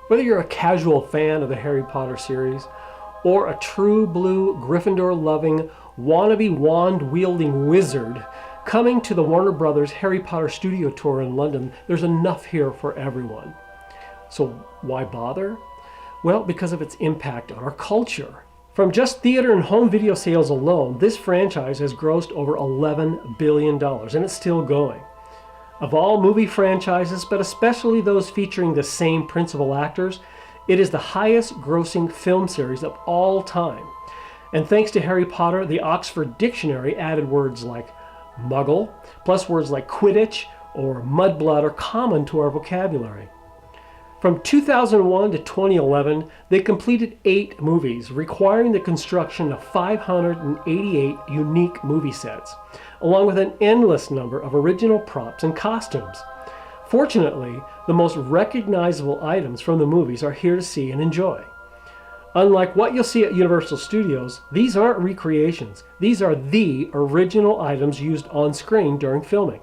Whether you're a casual fan of the Harry Potter series or a true blue Gryffindor-loving, wannabe wand-wielding wizard coming to the Warner Brothers Harry Potter studio tour in London, there's enough here for everyone. So why bother? Well, because of its impact on our culture. From just theater and home video sales alone, this franchise has grossed over $11 billion, and it's still going. Of all movie franchises, but especially those featuring the same principal actors, it is the highest grossing film series of all time. And thanks to Harry Potter, the Oxford Dictionary added words like Muggle, plus words like Quidditch or Mudblood are common to our vocabulary. From 2001 to 2011, they completed 8 movies, requiring the construction of 588 unique movie sets, along with an endless number of original props and costumes. Fortunately, the most recognizable items from the movies are here to see and enjoy. Unlike what you'll see at Universal Studios, these aren't recreations. These are the original items used on screen during filming.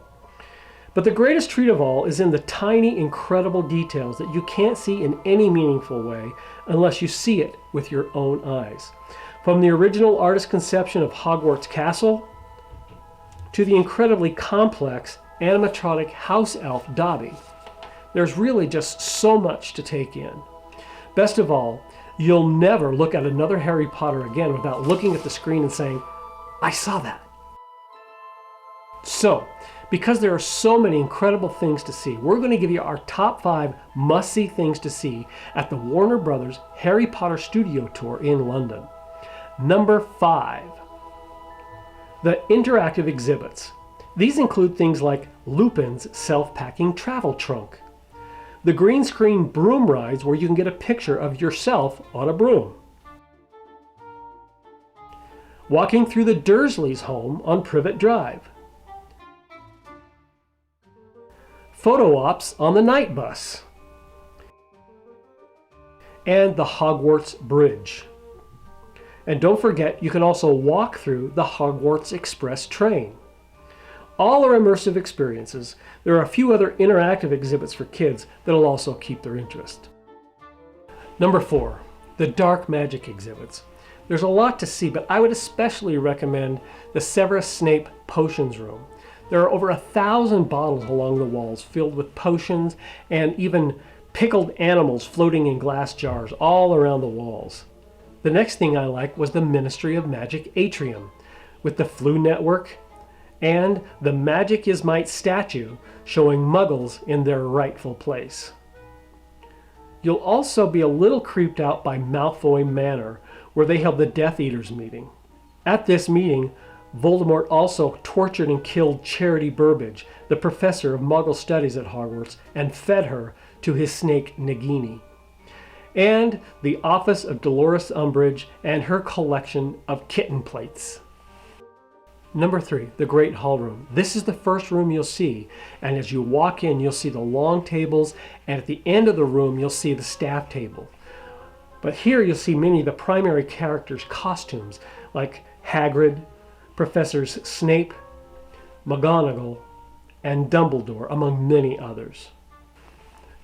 But the greatest treat of all is in the tiny, incredible details that you can't see in any meaningful way unless you see it with your own eyes. From the original artist conception of Hogwarts Castle to the incredibly complex animatronic house elf Dobby, there's really just so much to take in. Best of all, you'll never look at another Harry Potter again without looking at the screen and saying, "I saw that." So, because there are so many incredible things to see, we're going to give you our top 5 must-see things to see at the Warner Brothers Harry Potter Studio Tour in London. Number 5, the interactive exhibits. These include things like Lupin's self-packing travel trunk, the green screen broom rides where you can get a picture of yourself on a broom, walking through the Dursleys' home on Privet Drive, photo ops on the night bus, and the Hogwarts Bridge. And don't forget, you can also walk through the Hogwarts Express train. All are immersive experiences. There are a few other interactive exhibits for kids that'll also keep their interest. Number 4, the dark magic exhibits. There's a lot to see, but I would especially recommend the Severus Snape Potions Room. There are over 1,000 bottles along the walls filled with potions and even pickled animals floating in glass jars all around the walls. The next thing I liked was the Ministry of Magic Atrium with the Flu Network and the Magic is Might statue showing Muggles in their rightful place. You'll also be a little creeped out by Malfoy Manor, where they held the Death Eaters meeting. At this meeting, Voldemort also tortured and killed Charity Burbage, the professor of Muggle studies at Hogwarts, and fed her to his snake Nagini. And the office of Dolores Umbridge and her collection of kitten plates. Number 3, the Great Hall Room. This is the first room you'll see, and as you walk in, you'll see the long tables, and at the end of the room, you'll see the staff table. But here you'll see many of the primary characters' costumes, like Hagrid, Professors Snape, McGonagall, and Dumbledore, among many others.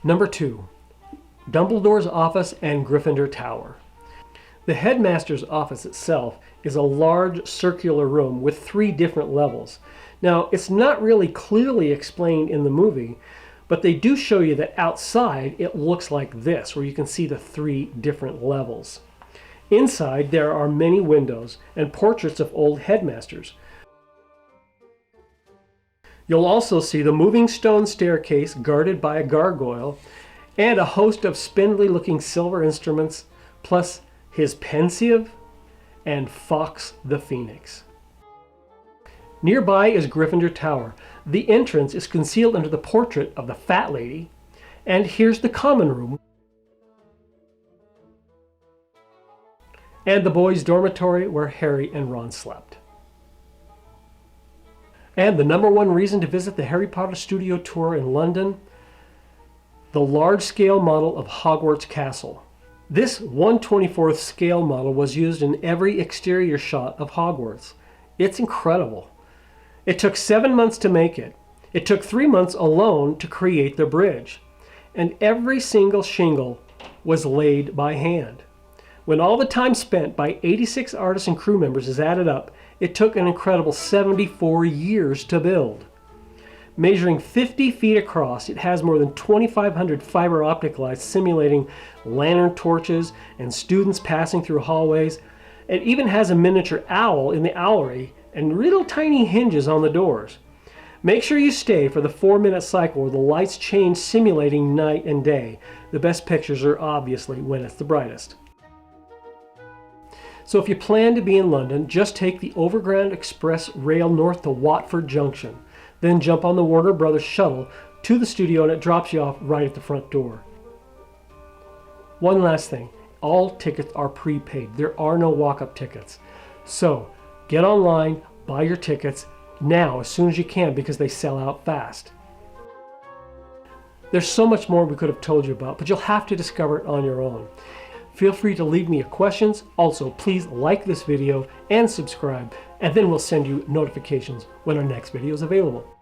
Number 2, Dumbledores Office and Gryffindor Tower. The headmaster's office itself is a large circular room with 3 different levels. Now, it's not really clearly explained in the movie, but they do show you that outside it looks like this, where you can see the 3 different levels. Inside, there are many windows and portraits of old headmasters. You'll also see the moving stone staircase guarded by a gargoyle and a host of spindly-looking silver instruments, plus his pensieve and Fawkes the Phoenix. Nearby is Gryffindor Tower. The entrance is concealed under the portrait of the Fat Lady, and here's the common room and the boys' dormitory where Harry and Ron slept. And the number 1 reason to visit the Harry Potter Studio Tour in London, the large-scale model of Hogwarts Castle. This 1/24th scale model was used in every exterior shot of Hogwarts. It's incredible. It took 7 months to make it. It took 3 months alone to create the bridge. And every single shingle was laid by hand. When all the time spent by 86 artists and crew members is added up, it took an incredible 74 years to build. Measuring 50 feet across, it has more than 2,500 fiber optic lights simulating lantern torches and students passing through hallways. It even has a miniature owl in the owlery and little tiny hinges on the doors. Make sure you stay for the 4-minute cycle where the lights change, simulating night and day. The best pictures are obviously when it's the brightest. So if you plan to be in London, just take the Overground Express rail north to Watford Junction. Then jump on the Warner Brothers shuttle to the studio and it drops you off right at the front door. One last thing, all tickets are prepaid. There are no walk-up tickets. So get online, buy your tickets now as soon as you can because they sell out fast. There's so much more we could have told you about, but you'll have to discover it on your own. Feel free to leave me your questions. Also, please like this video and subscribe, and then we'll send you notifications when our next video is available.